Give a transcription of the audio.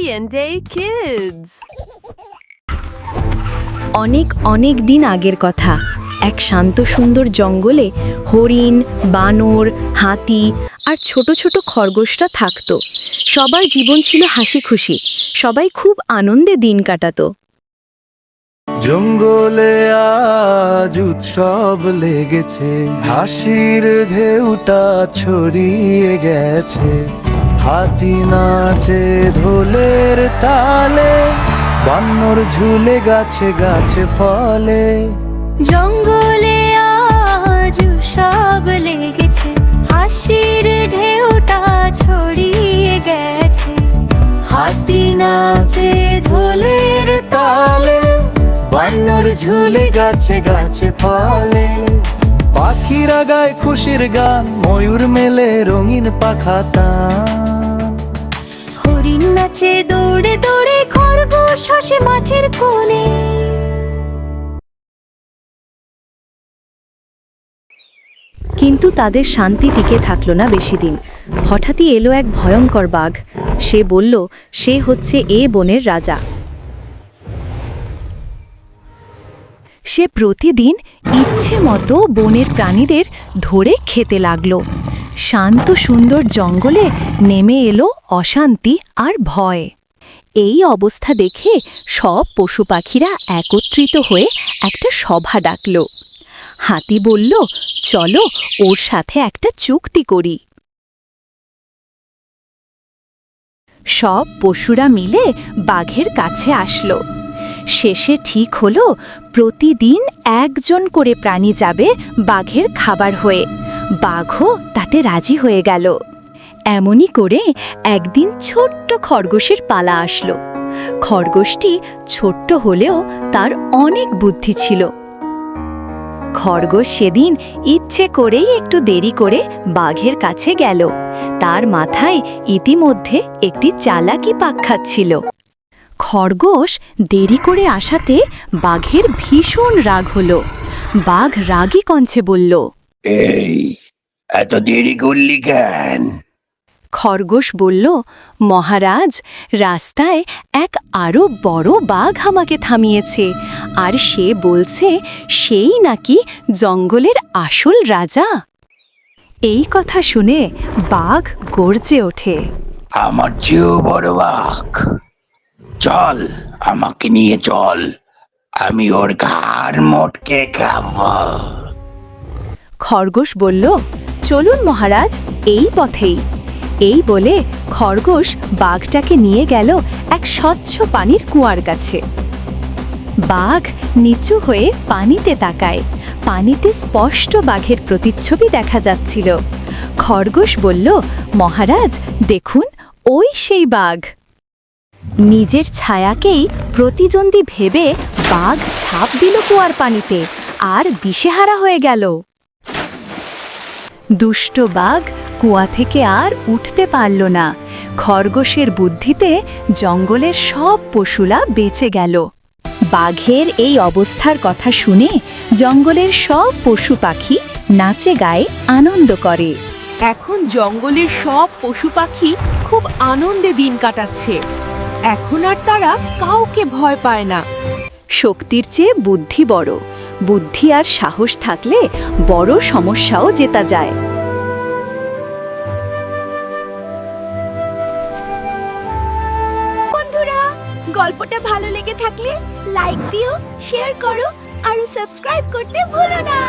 Day Kids. অনেক অনেক দিন আগের কথা, এক শান্ত সুন্দর জঙ্গলে হরিণ, বানর, হাতি আর ছোট ছোট খরগোশরা থাকতো। সবার জীবন ছিল হাসি খুশি, সবাই খুব আনন্দে দিন কাটাতো। জঙ্গলে আজ উৎসব লেগেছে, হাসির ঢেউটা ছড়িয়ে গেছে। হাতি নাচে ঢোলের তালে, বানর ঝুলে গাছে গাছে ফলে। জঙ্গলে আজ উৎসব লেগেছে, হাসির ঢেউটা ছড়িয়ে গেছে। হাতি নাচে ঢোলের তালে, বানর ঝুলে গাছে গাছে ফলে। পাখিরা গায় খুশির গান, ময়ূর মেলে রঙিন পাখা টান। হরিণ নাচে দৌড়ে দৌড়ে, খরগোশ হাসে মাঠের কোণে। কিন্তু তাদের শান্তি টিকে থাকলো না বেশি দিন। হঠাৎই এলো এক ভয়ঙ্কর বাঘ। সে বলল সে হচ্ছে এ বনের রাজা। সে প্রতিদিন ইচ্ছে মতো বনের প্রাণীদের ধরে খেতে লাগলো। শান্ত সুন্দর জঙ্গলে নেমে এলো অশান্তি আর ভয়। এই অবস্থা দেখে সব পশু পাখিরা একত্রিত হয়ে একটা সভা ডাকল। হাতি বলল, চলো ওর সাথে একটা চুক্তি করি। সব পশুরা মিলে বাঘের কাছে আসলো। শেষে ঠিক হলো প্রতিদিন একজন করে প্রাণী যাবে বাঘের খাবার হয়ে। বাঘও তাতে রাজি হয়ে গেল। এমনই করে একদিন ছোট্ট খরগোশের পালা আসলো। খরগোশটি ছোট্ট হলেও তার অনেক বুদ্ধি ছিল। খরগোশ সেদিন ইচ্ছে করেই একটু দেরি করে বাঘের কাছে গেল। তার মাথায় ইতিমধ্যে একটি চালাকি পাক খাচ্ছিল। খরগোশ দেরি করে আসাতে বাঘের ভীষণ রাগ হলো। বাঘ রাগী কণ্ঠে বলল, এই এত দেরি করলি কেন? খরগোশ বলল, মহারাজ, রাস্তায় এক আরো বড় বাঘ আমাকে থামিয়েছে, আর সে বলছে সেই নাকি জঙ্গলের আসল রাজা। এই কথা শুনে বাঘ গর্জে ওঠে, আমার চেয়েও বড় বাঘ, চল আমাকে নিয়ে চল, আমি ওর ঘাড় মোটকে খাবো। খরগোশ বলল, চলুন মহারাজ, এই পথেই। এই বলে খরগোশ বাঘটাকে নিয়ে গেল এক স্বচ্ছ পানির কুয়ার কাছে। বাঘ নিচু হয়ে পানিতে তাকায়। পানিতে স্পষ্ট বাঘের প্রতিচ্ছবি দেখা যাচ্ছিল। খরগোশ বলল, মহারাজ দেখুন, ওই সেই বাঘ। নিজের ছায়াকেই প্রতিদ্বন্দ্বী ভেবে বাঘ ঝাঁপ দিল কুয়ার পানিতে আর দিশেহারা হয়ে গেল। দুষ্ট বাঘ কুয়া থেকে আর উঠতে পারল না। খরগোশের বুদ্ধিতে জঙ্গলের সব পশুরা বেঁচে গেল। বাঘের এই অবস্থার কথা শুনে জঙ্গলের সব পশু পাখি নাচে গায়ে আনন্দ করে। এখন জঙ্গলের সব পশু পাখি খুব আনন্দে দিন কাটাচ্ছে। এখন আর তারা কাউকে ভয় পায় না। শক্তির চেয়ে বুদ্ধি বড়। বুদ্ধি আর সাহস থাকলে বড় সমস্যাও জেতা যায়। বন্ধুরা, গল্পটা ভালো লেগে থাকলে লাইক দিও, শেয়ার করো আর সাবস্ক্রাইব করতে ভুলো না।